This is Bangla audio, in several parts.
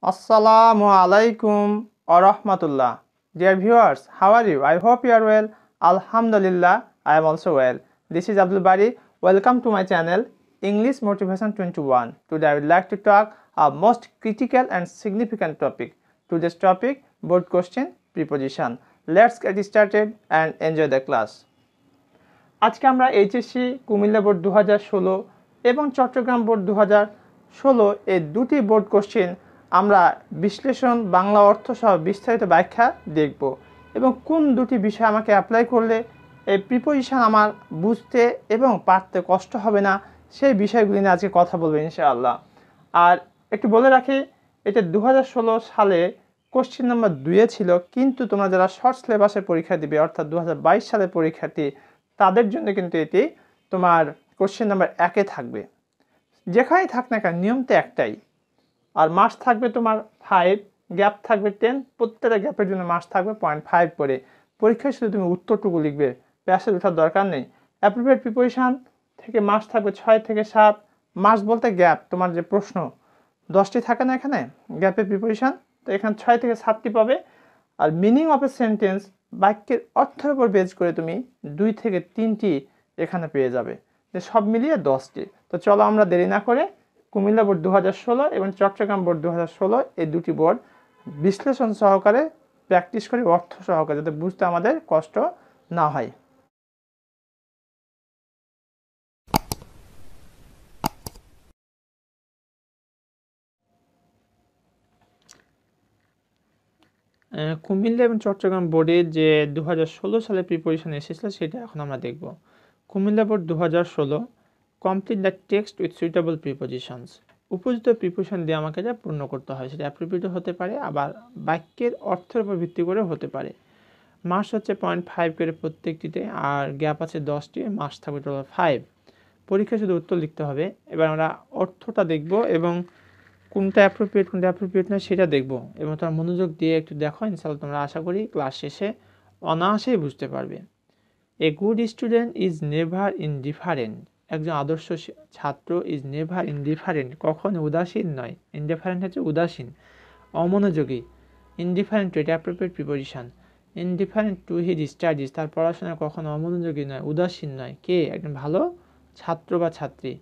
Assalamu alaikum wa rahmatullah. Dear viewers, how are you? I hope you are well. Alhamdulillah, I am also well. This is Abdul Bari. Welcome to my channel English Motivation 21. Today I would like to talk a most critical and significant topic. Today's topic, board question, preposition. Let's get started and enjoy the class. আজকে আমরা এইচএসসি কুমিল্লা বোর্ড 2016 এবং চট্টগ্রাম বোর্ড 2016 এই দুটি বোর্ড কোশ্চেন আমরা বিশ্লেষণ বাংলা অর্থ সহ বিস্তারিত ব্যাখ্যা দেখব এবং কোন দুটি বিষয় আমাকে অ্যাপ্লাই করলে এই প্রিপোজিশন আমার বুঝতে এবং পড়তে কষ্ট হবে না সেই বিষয়গুলি নিয়ে আজকে কথা বলবো ইনশাআল্লাহ। আর একটু বলে রাখি, এটা 2016 সালে কোশ্চেন নাম্বার 2 ছিল, কিন্তু তোমরা যারা শর্ট সিলেবাসে পরীক্ষা দিবে অর্থাৎ 2022 সালে পরীক্ষার্থী তাদের জন্য কিন্তু এটি তোমার কোশ্চেন নাম্বার 1 থাকবে। যেখানেই থাক না কেন নিয়ম তো একটাই, আর মার্কস থাকবে তোমার 5, গ্যাপ থাকবে 10, প্রত্যেকটা গ্যাপের জন্য মার্কস থাকবে 0.5 করে। পরীক্ষায় শুধু তুমি উত্তরটুকু লিখবে, প্যাসেজ ওঠার দরকার নেই। অ্যাপ্রোপ্রিয়েট প্রিপোজিশন থেকে মার্কস থাকবে 6 থেকে 7। মার্কস বলতে গ্যাপ, তোমার যে প্রশ্ন 10টি থাকে না এখানে গ্যাপের প্রিপোজিশন, তো এখানে 6 থেকে 7টি পাবে। আর মিনিং অফ এ সেন্টেন্স, বাক্যের অর্থের উপর বেজ করে তুমি 2 থেকে 3টি এখানে পেয়ে যাবে, যে সব মিলিয়ে 10টি। তো চলো আমরা দেরি না করে কুমিল্লা বোর্ড 2016 এবং চট্টগ্রাম বোর্ড 2016 এই দুটি বোর্ড বিশ্লেষণ সহকারে প্র্যাকটিস করি, অর্থ সহকারে, যাতে বুঝতে আমাদের কষ্ট না হয়। কুমিল্লা এবং চট্টগ্রাম বোর্ডের যে 2016 সালে প্রিপোজিশন এসেছিল সেটা এখন আমরা দেখব। Comilla board 2016, complete the text with suitable prepositions. উপযুক্ত প্রিপোজিশন দিয়ে আমাকে যা পূর্ণ করতে হয়, সেটা অ্যাপ্রোপ্রিয়েট হতে পারে, আবার বাক্যের অর্থের উপর ভিত্তি করে হতে পারে। মার্কস হচ্ছে 0.5 করে প্রত্যেকটিতে, আর গ্যাপ আছে 10টি, মার্কস থাকবে টোটাল 5। পরীক্ষায় শুধু উত্তর লিখতে হবে। এবার আমরা অর্থটা দেখব এবং কোনটা অ্যাপ্রোপ্রিয়েট না সেটা দেখব, এবং তোমার মনোযোগ দিয়ে একটু দেখো, ইনশাআল্লাহ তোমরা আশা করি ক্লাস শেষে অনায়াসেই বুঝতে পারবে। A good student is never indifferent. একজন আদর্শ ছাত্র ইজ নেভার ইনডিফারেন্ট, কখনো উদাসীন নয়। ইনডিফারেন্ট হচ্ছে উদাসীন, অমনোযোগী। ইনডিফারেন্ট টু, এটা appropriate preposition. Indifferent to his studies, তার পড়াশোনায় কখনো অমনোযোগী নয়, উদাসীন নয়। কে? একজন ভালো ছাত্র বা ছাত্রী।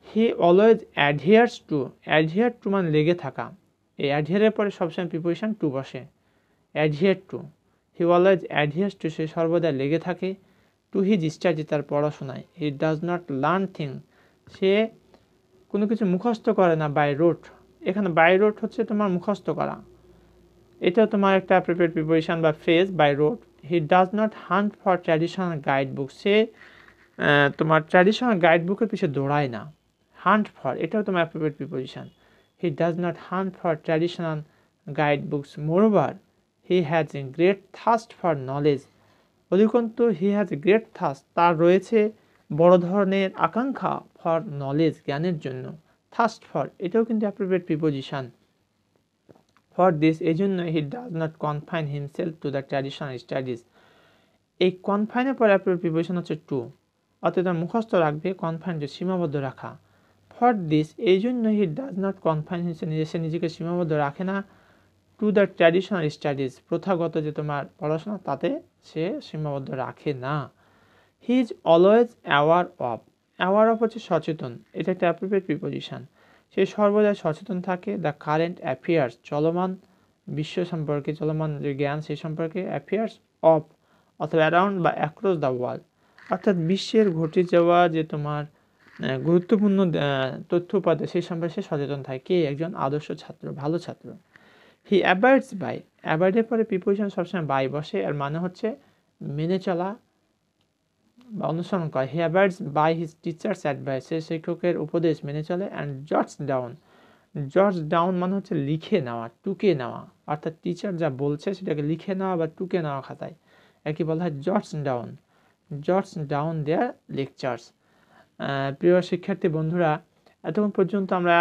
হি অলওয়েজ অ্যাডহিয়ার্স টু, অ্যাডহিয়ার টু মানে লেগে থাকা। এই অ্যাডহিয়ারের পরে সবসময় প্রিপোজিশন টু বসে, adhere to. He always adheres to, সে সর্বদা লেগে থাকে। টু হিজ স্টাডি, তার পড়াশোনায়। He does not learn thing, সে কোনো কিছু মুখস্থ করে না। বাই রোট, এখানে বাই রোট হচ্ছে তোমার মুখস্থ করা, এটা তোমার একটা অ্যাপ্রোপ্রিয়েট প্রিপোজিশন বা phrase, by rote. He does not hunt for traditional guide book, সে তোমার ট্র্যাডিশনাল গাইড বুকের পিছিয়ে দৌড়ায় না। হান্ট ফর, এটাও তোমার appropriate preposition. He does not hunt for traditional guide books, moreover he has a great thirst for knowledge. অধিকন্তু he has a great thirst, তার রয়েছে বড় ধরনের আকাঙ্ক্ষা, ফর নলেজ, জ্ঞানের জন্য। থার্স্ট ফর, এটাও কিন্তু অ্যাপ্রোপ্রিয়েট প্রিপোজিশন। ফর দিস, এই জন্য he does not confine himself to the traditional studies. এই কনফাইনের পর অ্যাপ্রোপ্রিয়েট প্রিপোজিশন হচ্ছে টু, অর্থাৎ মুখস্থ রাখবে, কনফাইন যে সীমাবদ্ধ রাখা। ফর দিস, এই জন্য he does not confine himself, সে নিজেকে সীমাবদ্ধ রাখে না। টু দ্য ট্র্যাডিশনাল স্টাডিজ, প্রথাগত যে তোমার পড়াশোনা, তাতে সে সীমাবদ্ধ রাখে না। He is always aware of, aware of হচ্ছে সচেতন, এটা একটা অ্যাপ্রোপ্রিয়েট প্রিপোজিশন। সে সর্বদাই সচেতন থাকে। দ্য কারেন্ট অ্যাফেয়ার্স, চলমান বিশ্ব সম্পর্কে, চলমান যে জ্ঞান সেই সম্পর্কে। অ্যাফেয়ার্স অফ অথবা অ্যারাউন্ড বা অ্যাক্রস দ্য ওয়ার্ল্ড, অর্থাৎ বিশ্বের ঘটে যাওয়া যে তোমার গুরুত্বপূর্ণ তথ্য উপাত্ত সেই সম্পর্কে সে সচেতন থাকে। কে? একজন আদর্শ ছাত্র, ভালো ছাত্র। হি অ্যাবাইডস বাই, অ্যাবাইডের পরে প্রিপোজিশন সবসময় বাই বসে, এর মানে হচ্ছে মেনে চলা বা অনুসরণ করা। হি অ্যাবাইডস বাই হিজ টিচার্স অ্যাডভাইস, সে শিক্ষকের উপদেশ মেনে চলে। অ্যান্ড জটস ডাউন, জটস ডাউন মানে হচ্ছে লিখে নেওয়া, টুকে নেওয়া, অর্থাৎ টিচার যা বলছে সেটাকে লিখে নেওয়া বা টুকে নেওয়া খাতায়, একই বলা হয় জটস ডাউন, জটস ডাউন দেয়ার লেকচার্স। প্রিয় শিক্ষার্থী বন্ধুরা, এতক্ষণ পর্যন্ত আমরা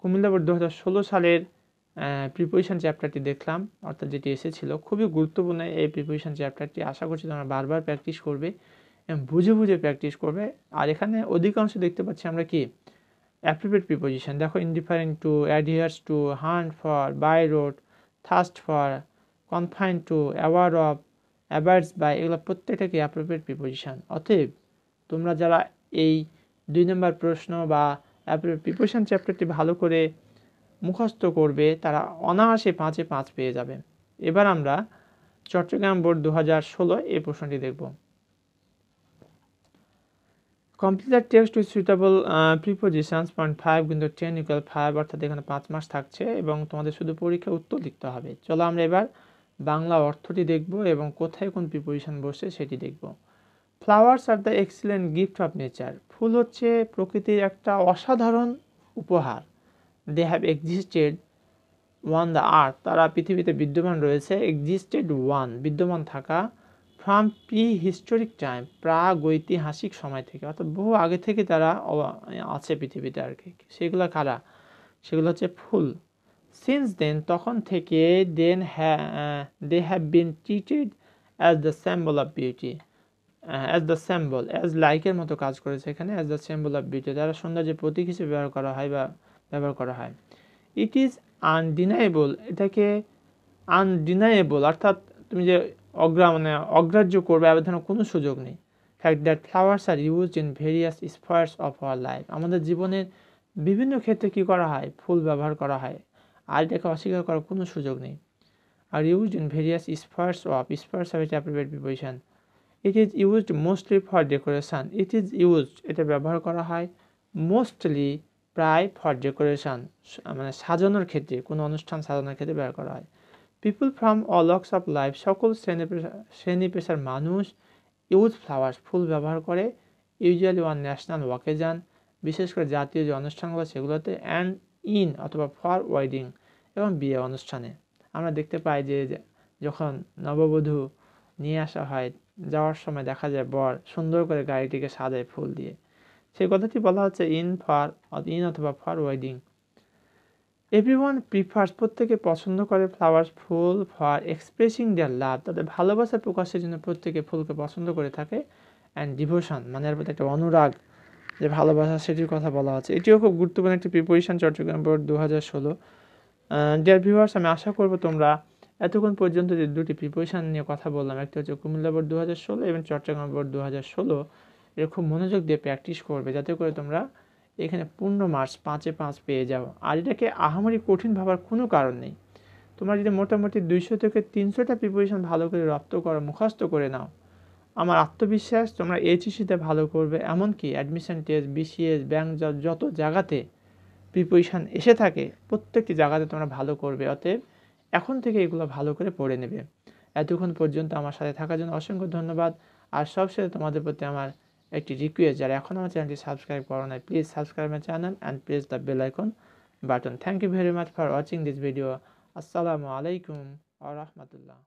কুমিল্লা বোর্ড 2016 সালের প্রিপোজিশন চ্যাপ্টারটি দেখলাম, অর্থাৎ যেটি এসেছিল। খুবই গুরুত্বপূর্ণ এই প্রিপোজিশন চ্যাপ্টারটি। আশা করছি তোমরা বারবার প্র্যাকটিস করবে এবং বুঝে বুঝে প্র্যাকটিস করবে। আর এখানে অধিকাংশ দেখতে পাচ্ছি আমরা কি অ্যাপ্রোপ্রিয়েট প্রিপোজিশন দেখো indifferent to, adheres to, hunt for, by rote, thirst for, confine to, aware of, abides by, এগুলো প্রত্যেকটা কি অ্যাপ্রোপ্রিয়েট প্রিপোজিশন। অতএব তোমরা যারা এই 2 নম্বর প্রশ্ন বা অ্যাপ্রোপ্রিয়েট প্রিপোজিশন চ্যাপ্টারটি ভালো করে মুখস্থ করবে তারা অনায়াসে 5-এ 5 পেয়ে যাবে। এবার আমরা চট্টগ্রাম বোর্ড 2016 এই প্রশ্নটি দেখব। Complete the text with suitable prepositions, point 5 কিন্তু 10 = 5, অর্থাৎ এখানে 5 মার্কস থাকছে এবং তোমাদের শুধু পরীক্ষা উত্তর লিখতে হবে। চলো আমরা এবার বাংলা অর্থটি দেখব এবং কোথায় কোন প্রিপোজিশন বসছে সেটি দেখব। Flowers are the excellent gift of nature, ফুল হচ্ছে প্রকৃতির একটা অসাধারণ উপহার। They have existed on the earth, তারা পৃথিবীতে বিদ্যমান রয়েছে। এক্সিস্টেড ওয়ান, বিদ্যমান থাকা। ফ্রম প্রি হিস্টোরিক টাইম, প্রাগৈতিহাসিক সময় থেকে, অর্থাৎ বহু আগে থেকে তারা আছে পৃথিবীতে আর কি। সেগুলো কারা? সেগুলো হচ্ছে ফুল। সিন্স দেন, তখন থেকে, then they have been treated as the symbol of beauty, as the symbol, as লাইকের মতো কাজ করেছে এখানে, as the symbol of beauty, তারা সৌন্দর্যের প্রতীক হিসেবে ব্যবহার করা হয়। ইট ইজ আনডিনায়েবল, এটাকে আনডিনায়েবল অর্থাৎ তুমি যে অগ্রাহ্য করবে আবেদনের কোনো সুযোগ নেই। Fact that flowers are used in various spheres of our life, আমাদের জীবনের বিভিন্ন ক্ষেত্রে কি করা হয়? ফুল ব্যবহার করা হয়, আর এটাকে অস্বীকার করার কোনো সুযোগ নেই। Are used in various spheres of এটা appropriate preposition. It is used mostly for decoration, it is used, এটা ব্যবহার করা হয়, মোস্টলি, প্রায়, ফর ডেকোরেশন, মানে সাজানোর ক্ষেত্রে, কোনো অনুষ্ঠান সাজানোর ক্ষেত্রে ব্যবহার করা হয়। People from all walks of life, সকল শ্রেণী পেশার মানুষ ইউজ ফ্লাওয়ার্স, ফুল ব্যবহার করে। ইউজুয়ালি ওয়ান ন্যাশনাল ওয়াকেজান, বিশেষ করে জাতীয় যে অনুষ্ঠানগুলো সেগুলোতে। অ্যান্ড ইন অথবা ফর ওয়েডিং, এবং বিয়ে অনুষ্ঠানে। আমরা দেখতে পাই যে যখন নববধূ নিয়ে আসা হয়, যাওয়ার সময় দেখা যায় বর সুন্দর করে গাড়িটিকে সাজায় ফুল দিয়ে। সেই কথাটি বলা হচ্ছে ইন অথবা ফর ওয়েডিং। এভরিওয়ান প্রিফার্স, প্রত্যেকে পছন্দ করে, ফ্লাওয়ার্স, ফুল, ফর এক্সপ্রেসিং দেয়ার লাভ, তাদের ভালোবাসা প্রকাশের জন্য প্রত্যেকে ফুলকে পছন্দ করে থাকে। অ্যান্ড ডিভোশন, মানে এর প্রতি একটা অনুরাগ, যে ভালোবাসা, সেটির কথা বলা হচ্ছে। এটিও খুব গুরুত্বপূর্ণ একটি preposition Chittagong board 2016। Dear viewers, আমি আশা করব তোমরা এতক্ষণ পর্যন্ত যে দুটি প্রিপোজিশন নিয়ে কথা বললাম, একটি হচ্ছে কুমিল্লা বোর্ড 2016 এবং চট্টগ্রাম বোর্ড 2016, এর খুব মনোযোগ দিয়ে প্র্যাকটিস করবে যাতে করে তোমরা এখানে পূর্ণ মার্কস 5-এ 5 পেয়ে যাও। আর এটাকে আহামরি কঠিন ভাবার কোনো কারণ নেই। তোমরা যদি মোটামুটি 200 থেকে 300টা প্রিপোজিশন ভালো করে রপ্ত করো, মুখস্থ করে নাও, আমার আত্মবিশ্বাস তোমরা HSCতে ভালো করবে। এমনকি অ্যাডমিশন টেস্ট, BCS, ব্যাংক, যত জায়গাতে প্রিপোজিশন এসে থাকে প্রত্যেকটি জায়গাতে তোমরা ভালো করবে। অতএব এখন থেকে এগুলো ভালো করে পড়ে নেবে। এতক্ষণ পর্যন্ত আমার সাথে থাকার জন্য অসংখ্য ধন্যবাদ। আর সবশেষে তোমাদের প্রতি আমার একটি রিকোয়েস্ট, যারা এখন আমার চ্যানেলটি সাবস্ক্রাইব করো নাই, please subscribe my channel and press the bell icon button. Thank you very much for watching this video. আসসালামু আলাইকুম ওয়া রাহমাতুল্লাহ।